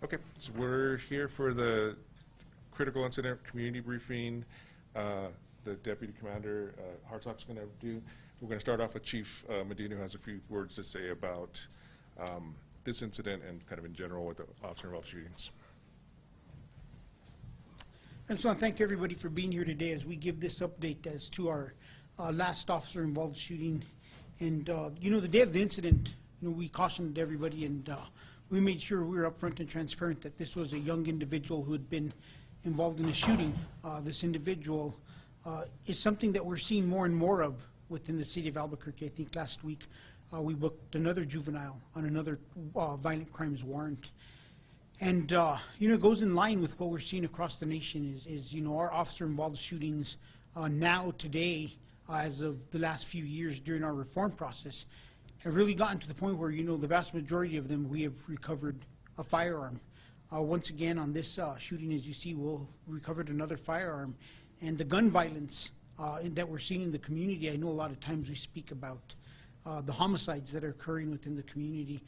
Okay, so we're here for the critical incident community briefing. The Deputy Commander Hartsock's going to do. We're going to start off with Chief Medina, who has a few words to say about this incident and kind of in general with the officer-involved shootings. I just want to thank everybody for being here today as we give this update as to our last officer-involved shooting. And the day of the incident, we cautioned everybody and we made sure we were upfront and transparent that this was a young individual who had been involved in a shooting. This individual is something that we're seeing more and more of within the city of Albuquerque. I think last week we booked another juvenile on another violent crimes warrant. And it goes in line with what we're seeing across the nation is our officer-involved shootings now, today, as of the last few years during our reform process, have really gotten to the point where, the vast majority of them, we have recovered a firearm. Once again, on this shooting, as you see, we'll recovered another firearm. And the gun violence that we're seeing in the community, I know a lot of times we speak about the homicides that are occurring within the community.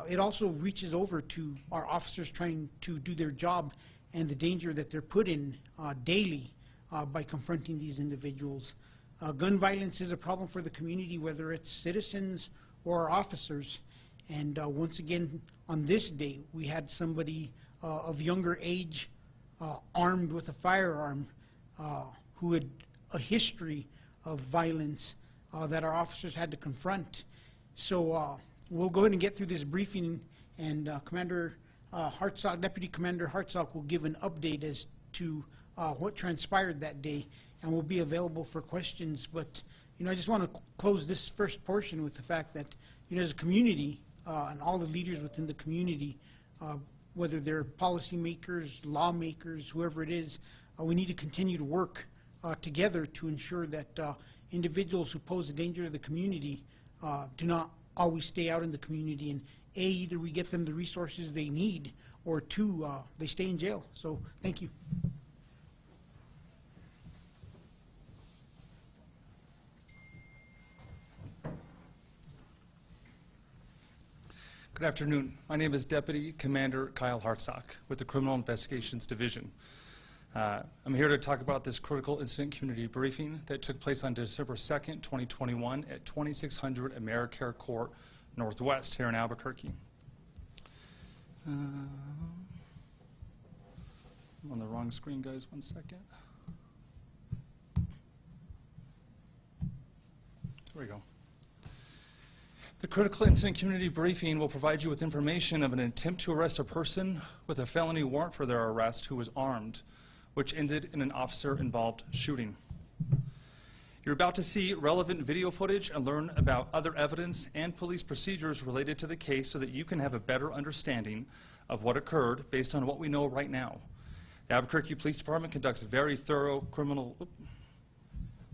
It also reaches over to our officers trying to do their job and the danger that they're put in daily by confronting these individuals. Gun violence is a problem for the community, whether it's citizens or our officers. And once again, on this day, we had somebody of younger age armed with a firearm who had a history of violence that our officers had to confront. So we'll go ahead and get through this briefing, and Commander Hartsock, Deputy Commander Hartsock, will give an update as to what transpired that day, and will be available for questions. But I just want to close this first portion with the fact that as a community and all the leaders within the community, whether they're policymakers, lawmakers, whoever it is, we need to continue to work together to ensure that individuals who pose a danger to the community do not always stay out in the community, and either we get them the resources they need, or two, they stay in jail. So thank you. Good afternoon. My name is Deputy Commander Kyle Hartsock with the Criminal Investigations Division. I'm here to talk about this critical incident community briefing that took place on December 2nd, 2021 at 2600 AmeriCare Court Northwest here in Albuquerque. I'm on the wrong screen, guys. 1 second. There we go. The critical incident community briefing will provide you with information of an attempt to arrest a person with a felony warrant for their arrest who was armed, which ended in an officer-involved shooting. You're about to see relevant video footage and learn about other evidence and police procedures related to the case so that you can have a better understanding of what occurred based on what we know right now. The Albuquerque Police Department conducts very thorough criminal...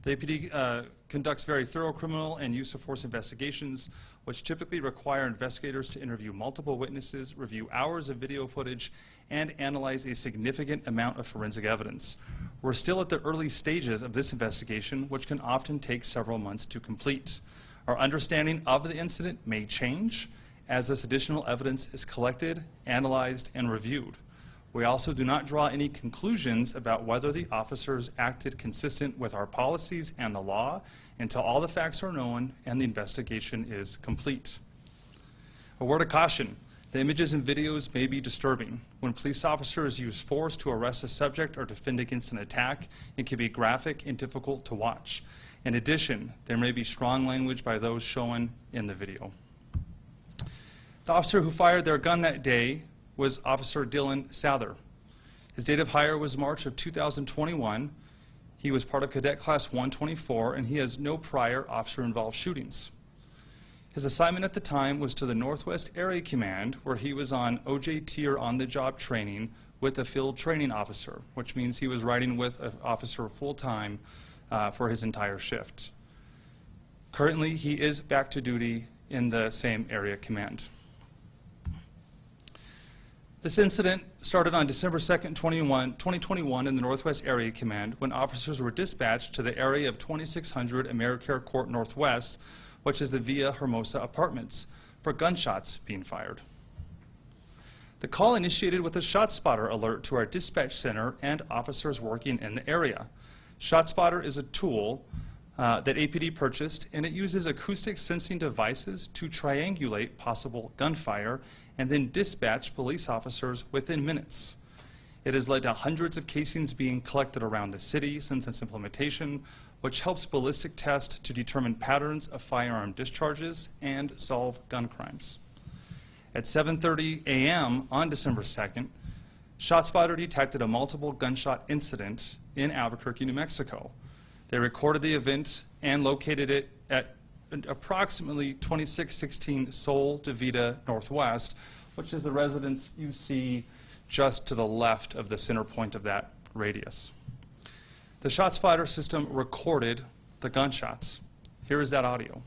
The APD conducts very thorough criminal and use of force investigations, which typically require investigators to interview multiple witnesses, review hours of video footage, and analyze a significant amount of forensic evidence. We're still at the early stages of this investigation, which can often take several months to complete. Our understanding of the incident may change as this additional evidence is collected, analyzed, and reviewed. We also do not draw any conclusions about whether the officers acted consistent with our policies and the law until all the facts are known and the investigation is complete. A word of caution: the images and videos may be disturbing. When police officers use force to arrest a subject or defend against an attack, it can be graphic and difficult to watch. In addition, there may be strong language by those shown in the video. The officer who fired their gun that day was Officer Dylan Sather. His date of hire was March of 2021. He was part of Cadet Class 124, and he has no prior officer-involved shootings. His assignment at the time was to the Northwest Area Command, where he was on OJT, or on-the-job training, with a field training officer, which means he was riding with an officer full-time for his entire shift. Currently, he is back to duty in the same area command. This incident started on December 2nd, 2021 in the Northwest Area Command when officers were dispatched to the area of 2600 AmeriCare Court Northwest, which is the Villa Hermosa Apartments, for gunshots being fired. The call initiated with a ShotSpotter alert to our dispatch center and officers working in the area. ShotSpotter is a tool that APD purchased, and it uses acoustic sensing devices to triangulate possible gunfire and then dispatch police officers within minutes. It has led to hundreds of casings being collected around the city since its implementation, which helps ballistic tests to determine patterns of firearm discharges and solve gun crimes. At 7:30 a.m. on December 2nd, ShotSpotter detected a multiple gunshot incident in Albuquerque, New Mexico. They recorded the event and located it at approximately 2616 Sol de Vida Northwest, which is the residence you see just to the left of the center point of that radius. The ShotSpotter system recorded the gunshots. Here is that audio.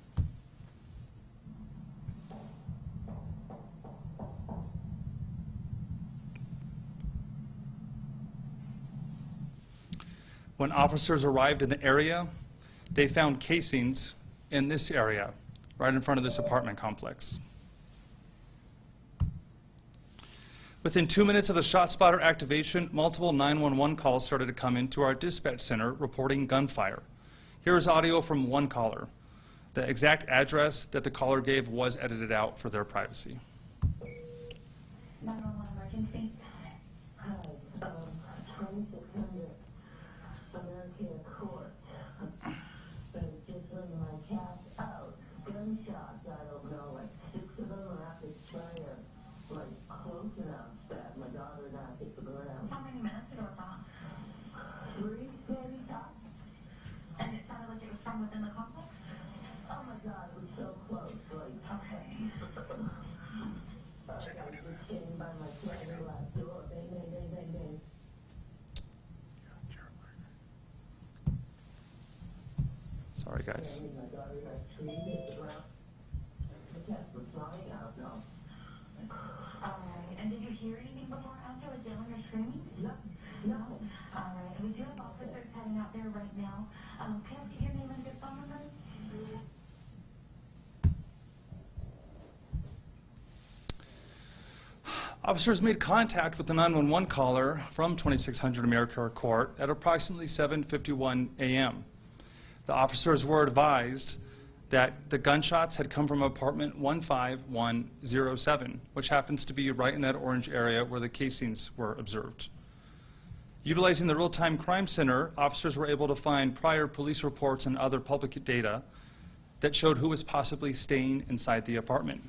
When officers arrived in the area, they found casings in this area, right in front of this apartment complex. Within 2 minutes of the ShotSpotter activation, multiple 911 calls started to come into our dispatch center reporting gunfire. Here is audio from one caller. The exact address that the caller gave was edited out for their privacy. 911 emergency. Hi, 2600 American Court. Just letting my cat out. Gunshots, I don't know, like 6 of them are at this fire, like close enough that my daughter and I hit the ground. How many minutes ago was that? 3, maybe tops. And it sounded like it was from within the complex? Oh my God, it was so close, like. Okay. I was just standing by my sliding glass door, bang, bang, bang, bang, bang. Sorry, guys. And my daughter and I hit the ground. The cats were flying out, no. Alright, and did you hear anything before or after, like yelling or screaming? No. Alright, and we do have officers heading out there right now. Can I get your name and your phone number? Officers made contact with the 911 caller from 2600 AmeriCorps Court at approximately 7:51 a.m. The officers were advised that the gunshots had come from apartment 15107, which happens to be right in that orange area where the casings were observed. Utilizing the Real-Time Crime Center, officers were able to find prior police reports and other public data that showed who was possibly staying inside the apartment.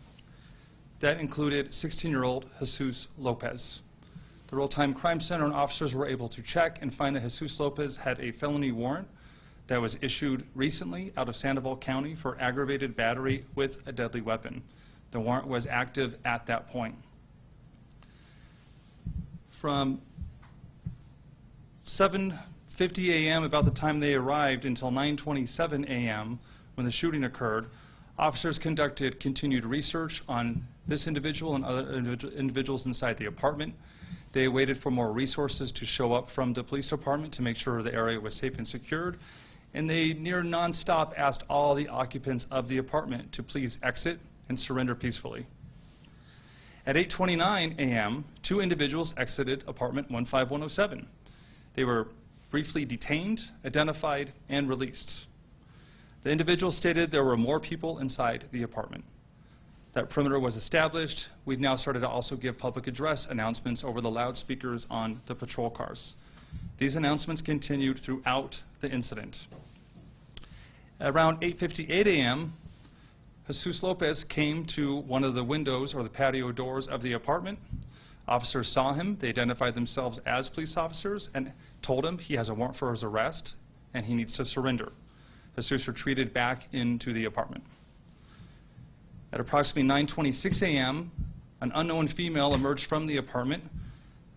That included 16-year-old Jesus Lopez. The Real-Time Crime Center and officers were able to check and find that Jesus Lopez had a felony warrant that was issued recently out of Sandoval County for aggravated battery with a deadly weapon. The warrant was active at that point. From 7:50 a.m., about the time they arrived, until 9:27 a.m., when the shooting occurred, officers conducted continued research on this individual and other individuals inside the apartment. They waited for more resources to show up from the police department to make sure the area was safe and secured. And they near nonstop asked all the occupants of the apartment to please exit and surrender peacefully. At 8:29 a.m., 2 individuals exited apartment 15107. They were briefly detained, identified, and released. The individuals stated there were more people inside the apartment. That perimeter was established. We've now started to also give public address announcements over the loudspeakers on the patrol cars. These announcements continued throughout the incident. Around 8:58 a.m., Jesus Lopez came to one of the windows or the patio doors of the apartment. Officers saw him. They identified themselves as police officers and told him he has a warrant for his arrest and he needs to surrender. Jesus retreated back into the apartment. At approximately 9:26 a.m., an unknown female emerged from the apartment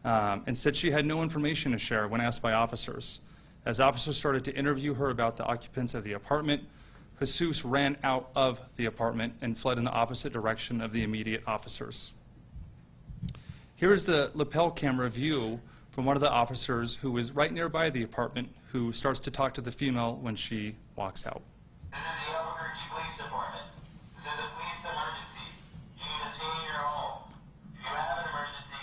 and said she had no information to share when asked by officers. As officers started to interview her about the occupants of the apartment, Jesus ran out of the apartment and fled in the opposite direction of the immediate officers. Here is the lapel camera view from one of the officers who was right nearby the apartment, who starts to talk to the female when she walks out. This is the Albuquerque Police Department. This is a police emergency. You need to stay in your homes. If you have an emergency,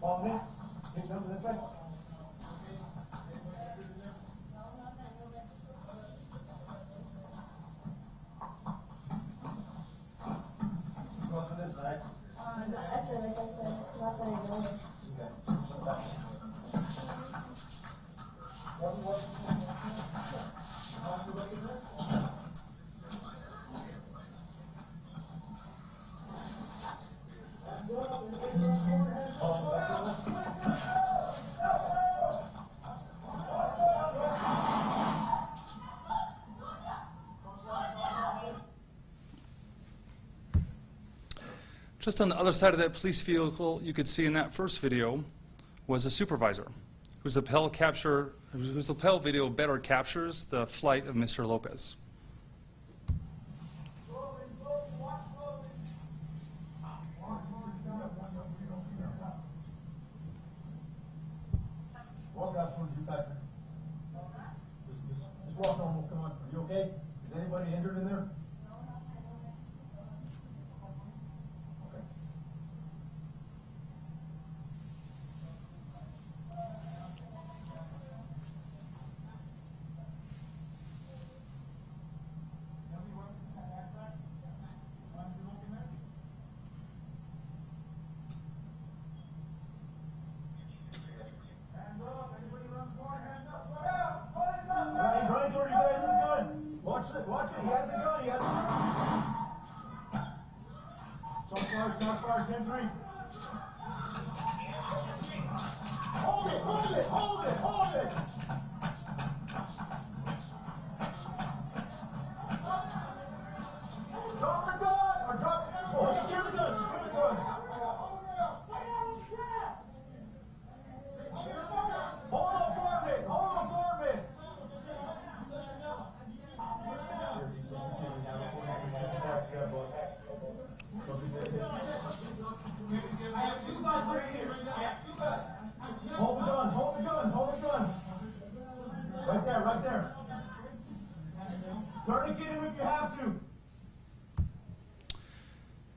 Follow me. Take number this way. Cross on this side. Just on the other side of that police vehicle, you could see in that first video, was a supervisor whose lapel video better captures the flight of Mr. Lopez. Walk out towards you, Patrick. Just walk normal, come on. Are you okay? Is anybody injured in there? Okay. He's running toward you guys with a gun. Watch it, watch it. He has a gun. He has a gun. Shots fired, 10-3. Hold it, hold it, hold it, hold it. Drop the gun, or drop, oh, secure the gun, secure the gun. Hold on for me, hold on for me. Hold the gun, hold the gun, hold the gun. Right there, right there. Tourniquet him if you have to.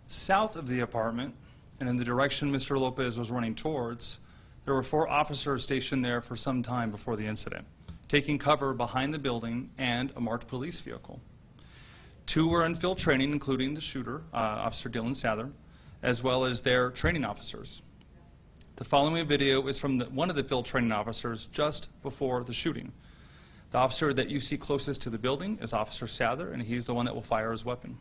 South of the apartment, and in the direction Mr. Lopez was running towards, there were 4 officers stationed there for some time before the incident, taking cover behind the building and a marked police vehicle. 2 were in field training, including the shooter, Officer Dylan Sather, as well as their training officers. The following video is from one of the field training officers just before the shooting. The officer that you see closest to the building is Officer Sather, and he's the one that will fire his weapon.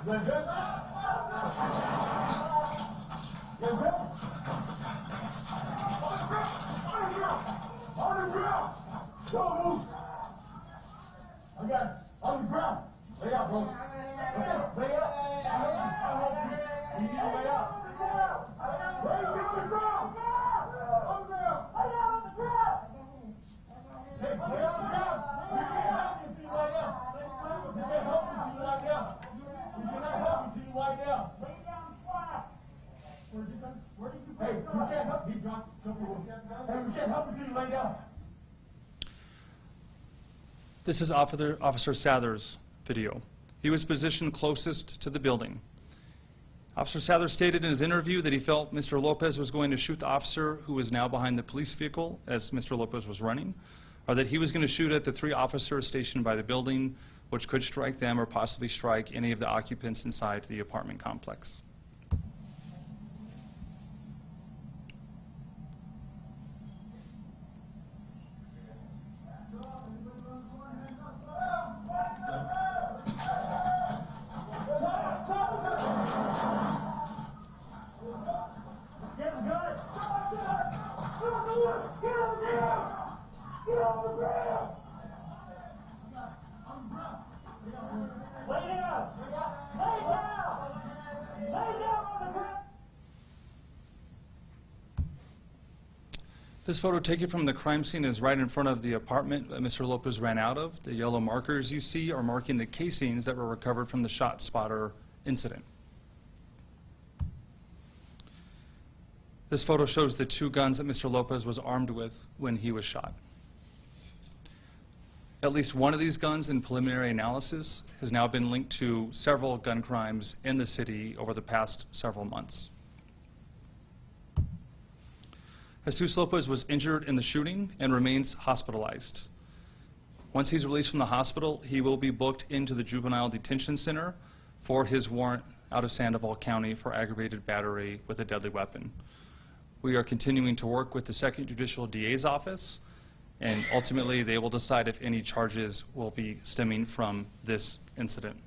Good, good. Good, good. On the ground. Don't move. I got it. On the ground. Lay out, bro. Okay, lay out. You need to lay out. Lay on the ground. On the ground. Lay on the ground. Hey, lay on the ground. We can't help you until you lay down. We can't help you until you lie down. We cannot help you until you lie down. Lay down flat. Where did you go? Hey, we can't help you. Hey, we can't help you until you lay down. This is Officer Sather's video. He was positioned closest to the building. Officer Sather stated in his interview that he felt Mr. Lopez was going to shoot the officer who was now behind the police vehicle as Mr. Lopez was running, or that he was going to shoot at the 3 officers stationed by the building, which could strike them or possibly strike any of the occupants inside the apartment complex. This photo taken from the crime scene is right in front of the apartment that Mr. Lopez ran out of. The yellow markers you see are marking the casings that were recovered from the shot spotter incident. This photo shows the two guns that Mr. Lopez was armed with when he was shot. At least one of these guns in preliminary analysis has now been linked to several gun crimes in the city over the past several months. Jesus Lopez was injured in the shooting and remains hospitalized. Once he's released from the hospital, he will be booked into the Juvenile Detention Center for his warrant out of Sandoval County for aggravated battery with a deadly weapon. We are continuing to work with the Second Judicial DA's office, and ultimately they will decide if any charges will be stemming from this incident.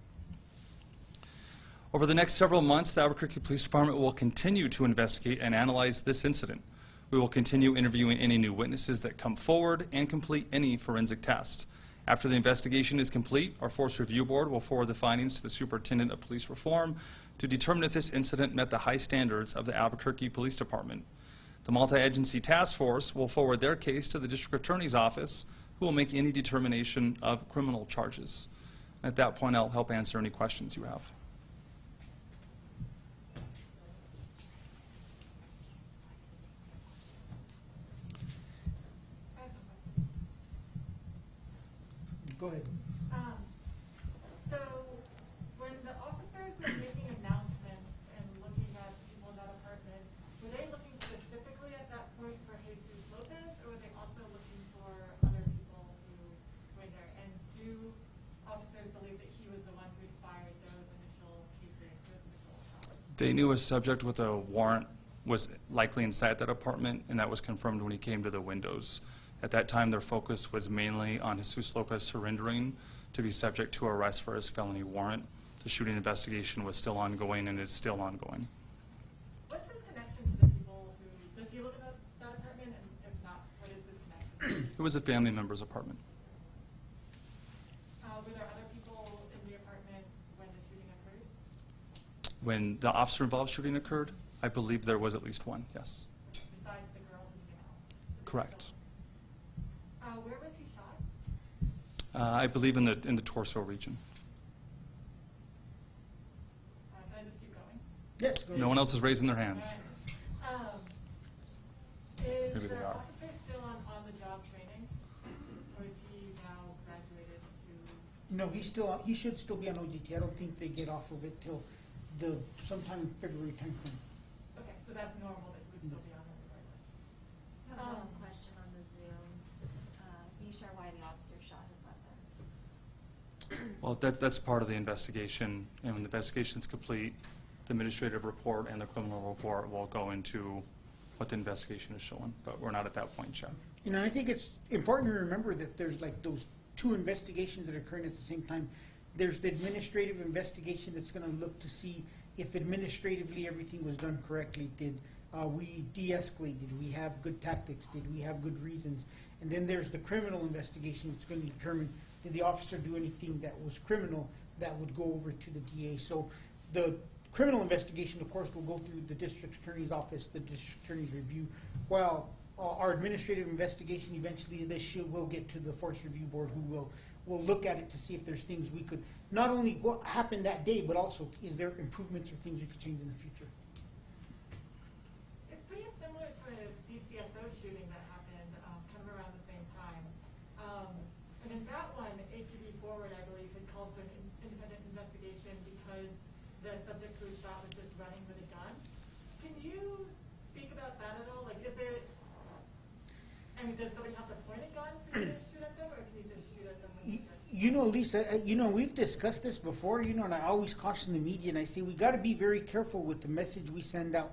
Over the next several months, the Albuquerque Police Department will continue to investigate and analyze this incident. We will continue interviewing any new witnesses that come forward and complete any forensic test. After the investigation is complete, our Force Review Board will forward the findings to the Superintendent of Police Reform to determine if this incident met the high standards of the Albuquerque Police Department. The multi-agency task force will forward their case to the District Attorney's Office, who will make any determination of criminal charges. At that point, I'll help answer any questions you have. Go ahead. So when the officers were making announcements and looking at people in that apartment, were they looking specifically at that point for Jesus Lopez, or were they also looking for other people who were there? And do officers believe that he was the one who fired those initial casings, those initial shots? They knew a subject with a warrant was likely inside that apartment, and that was confirmed when he came to the windows. At that time, their focus was mainly on Jesus Lopez surrendering to be subject to arrest for his felony warrant. The shooting investigation was still ongoing and is still ongoing. What's his connection to the people who, does he live in that apartment? And if not, what is his connection? It was a family member's apartment. Were there other people in the apartment when the shooting occurred? When the officer-involved shooting occurred, I believe there was at least one, yes. Besides the girl who came out? So Correct. Where was he shot? I believe in the torso region. Can I just keep going? Yes, go ahead. No one else is raising their hands. All right. Is Maybe they the are. officer still on the job training? Or is he now graduated to? No, he should still be on OJT. I don't think they get off of it till sometime in February timeframe. Okay, so that's normal that he would still be on it regardless. I have one question on the Zoom. Can you share why the officer shot his weapon? Well, that's part of the investigation, and when the investigation is complete, the administrative report and the criminal report will go into what the investigation is showing, but we're not at that point yet. You know, I think it's important to remember that there's like those two investigations that are occurring at the same time. There's the administrative investigation that's going to look to see if administratively everything was done correctly. Did we de-escalate? Did we have good tactics? Did we have good reasons? And then there's the criminal investigation that's going to determine, did the officer do anything that was criminal that would go over to the DA? So the criminal investigation, of course, will go through the district attorney's office, the district attorney's review, while our administrative investigation eventually will get to the Force Review Board, who will look at it to see if there's things we could, not only what happened that day, but also is there improvements or things we could change in the future. It's pretty similar to a DCSO shooting that happened kind of around the same time. And in that one, APD Forward, I believe, had called for an independent investigation because the subject who was shot was just running with a gun. Can you speak about that at all? Like, is it, I mean, does somebody have to point a gun for you to shoot at them, or can you just shoot at them when you just... You know, Lisa, you know, we've discussed this before, you know, and I always caution the media, and I say we got to be very careful with the message we send out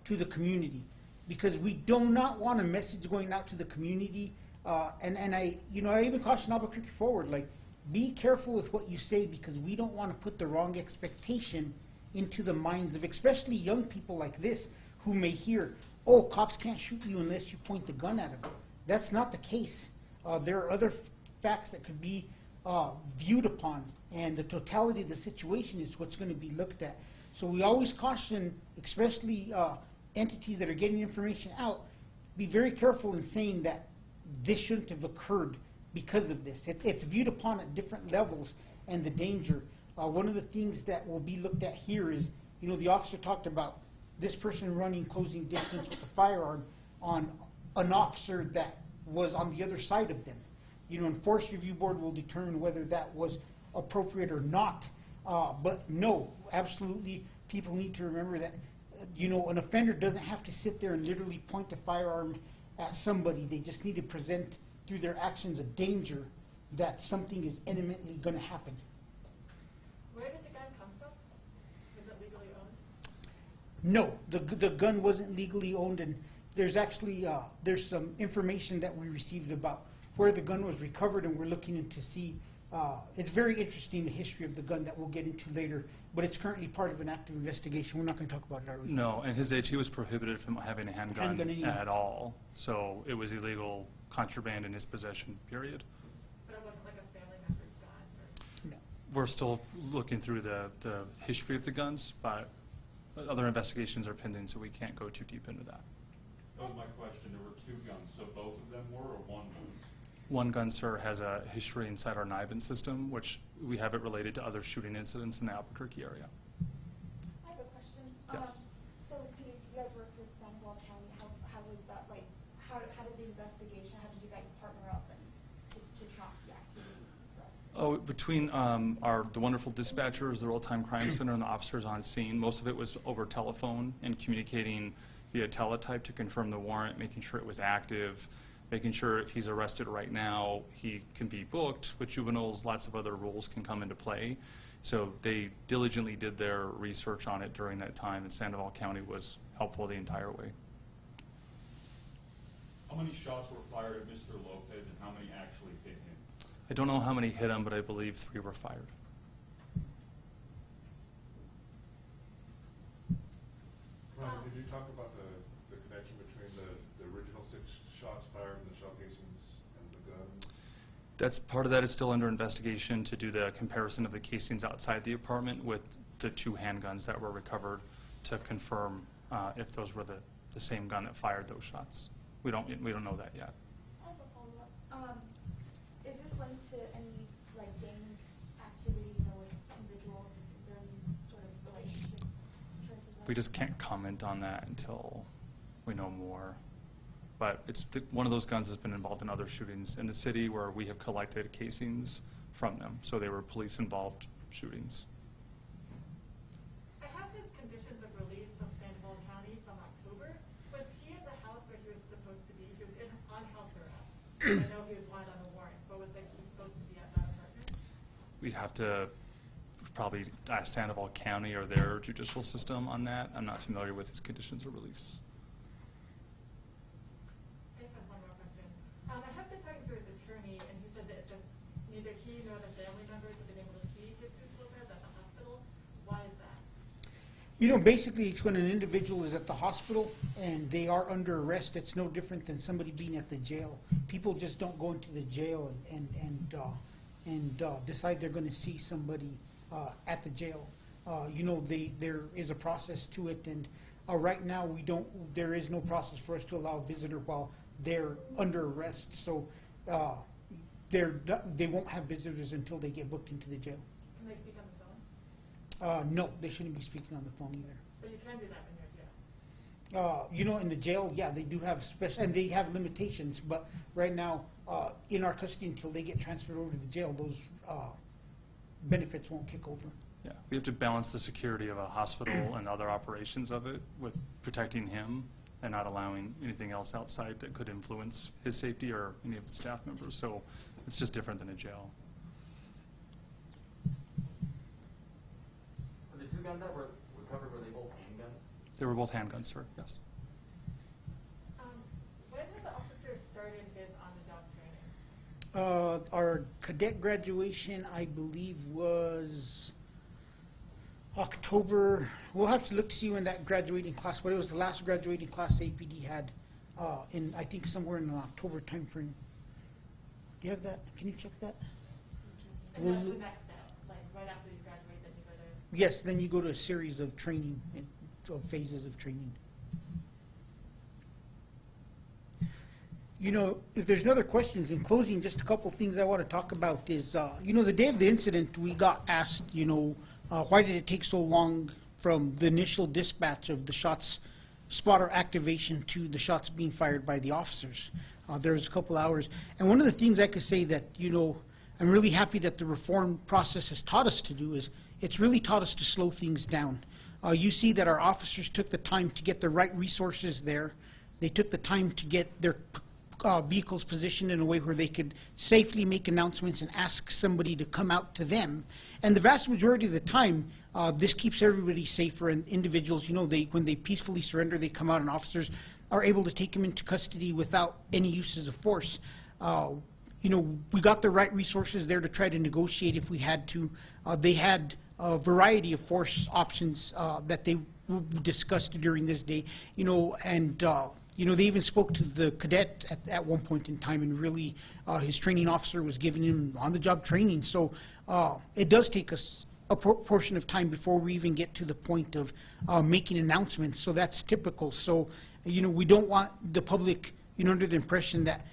to the community, because we do not want a message going out to the community, and I, you know, I even caution Albuquerque Forward, like, be careful with what you say, because we don't want to put the wrong expectation into the minds of especially young people like this who may hear, oh, cops can't shoot you unless you point the gun at them. That's not the case. There are other facts that could be viewed upon, and the totality of the situation is what's going to be looked at. So we always caution, especially entities that are getting information out, be very careful in saying that this shouldn't have occurred because of this. It's viewed upon at different levels and the danger. One of the things that will be looked at here is, the officer talked about this person running closing distance with a firearm on an officer that was on the other side of them. And Force Review Board will determine whether that was appropriate or not. But no, absolutely, people need to remember that, an offender doesn't have to sit there and literally point a firearm at somebody. They just need to present through their actions a danger that something is imminently going to happen. Where did the gun come from? Was it legally owned? No, the gun wasn't legally owned, and there's actually there's some information that we received about where the gun was recovered, and we're looking into see. It's very interesting, the history of the gun that we'll get into later, but it's currently part of an active investigation. We're not going to talk about it, are we? No, and his AT was prohibited from having a handgun anyway. at all. So it was illegal contraband in his possession, period. But it wasn't like a family member's gun? No. We're still looking through the history of the guns, but other investigations are pending, so we can't go too deep into that. That was my question. There were two guns, so both of them were, or one was? One gun, sir, has a history inside our NIBIN system, which we have it related to other shooting incidents in the Albuquerque area. I have a question. Yes. So, Peter, you guys worked with Sandoval County. How was that, like, how did the investigation, how did you guys partner up and to track the activities and stuff? Oh, between the wonderful dispatchers, the Real-Time Crime Center, and the officers on scene, most of it was over telephone and communicating via teletype to confirm the warrant, making sure it was active, making sure if he's arrested right now, he can be booked. With juveniles, lots of other rules can come into play. So they diligently did their research on it during that time, and Sandoval County was helpful the entire way. How many shots were fired at Mr. Lopez, and how many actually hit him? I don't know how many hit him, but I believe 3 were fired. Ron, did you talk about the connection between the original 6 shots fired and the shell casings and the gun? That's part of that is still under investigation to do the comparison of the casings outside the apartment with the 2 handguns that were recovered to confirm if those were the same gun that fired those shots. We don't know that yet. I have a follow-up. Is this linked to any, like, gang activity, with individuals? Is there any sort of relationship? We just can't comment on that until we know more. But it's one of those guns that's been involved in other shootings in the city where we have collected casings from them. So they were police-involved shootings. I have his conditions of release from Sandoval County from October. Was he at the house where he was supposed to be? He was on house arrest. I know he was wanted on a warrant, but was he supposed to be at that apartment? We'd have to probably ask Sandoval County or their judicial system on that. I'm not familiar with his conditions of release. I just have one more question. I have been talking to his attorney, and he said that neither he nor the family members have been able to see Jesus Lopez at the hospital. Why is that? Basically, it's when an individual is at the hospital and they are under arrest, it's no different than somebody being at the jail. People just don't go into the jail and decide they're going to see somebody at the jail. There is a process to it, and right now there is no process for us to allow a visitor while they're under arrest. So they won't have visitors until they get booked into the jail. Can they speak on the phone? No, they shouldn't be speaking on the phone either. But you can do that when you're in jail. In the jail, yeah, they do have special, and they have limitations, but right now, in our custody until they get transferred over to the jail, those benefits won't kick over. Yeah, we have to balance the security of a hospital and other operations of it with protecting him and not allowing anything else outside that could influence his safety or any of the staff members. So it's just different than a jail. The 2 guns that were recovered, were they both handguns? They were both handguns, sir, yes. When did the officer started his on-the-job training? Our cadet graduation, I believe, was October. We'll have to look to see when that graduating class, but it was the last graduating class APD had in, I think, somewhere in the October timeframe. Do you have that? Can you check that? And that's the next step, like right after you graduate, then you go to... Yes, then you go to a series of training, of phases of training. You know, if there's no other questions, in closing, just a couple things I want to talk about is, you know, the day of the incident, we got asked, you know, why did it take so long from the initial dispatch of the shots spotter activation to the shots being fired by the officers? There was a couple hours. And one of the things I could say that, you know, I'm really happy that the reform process has taught us to do is it's really taught us to slow things down. You see that our officers took the time to get the right resources there. They took the time to get their vehicles positioned in a way where they could safely make announcements and ask somebody to come out to them. And the vast majority of the time, this keeps everybody safer, and individuals, you know, when they peacefully surrender, they come out and officers are able to take them into custody without any uses of force. You know, we got the right resources there to try to negotiate if we had to. They had a variety of force options that they discussed during this day, you know, and you know, they even spoke to the cadet at one point in time, and really his training officer was giving him on-the-job training. So it does take us a portion of time before we even get to the point of making announcements. So that's typical. So, you know, we don't want the public, you know, under the impression that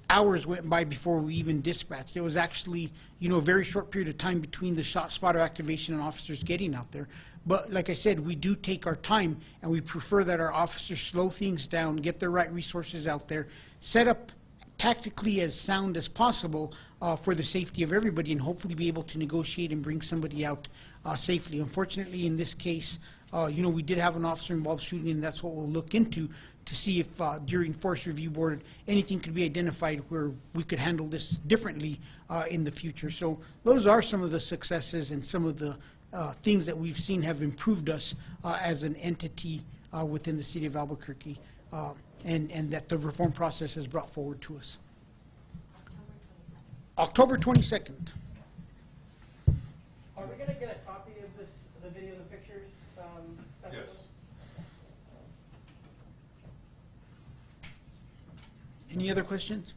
hours went by before we even dispatched. It was actually, you know, a very short period of time between the shot spotter activation and officers getting out there. But like I said, we do take our time, and we prefer that our officers slow things down, get the right resources out there, set up tactically as sound as possible for the safety of everybody, and hopefully be able to negotiate and bring somebody out safely. Unfortunately, in this case, you know, we did have an officer-involved shooting, and that's what we'll look into to see if during Force Review Board anything could be identified where we could handle this differently in the future. So those are some of the successes and some of the things that we've seen have improved us as an entity within the city of Albuquerque, and that the reform process has brought forward to us. October 22nd. Are we going to get a copy of this, the video, the pictures? Yes. Any other questions?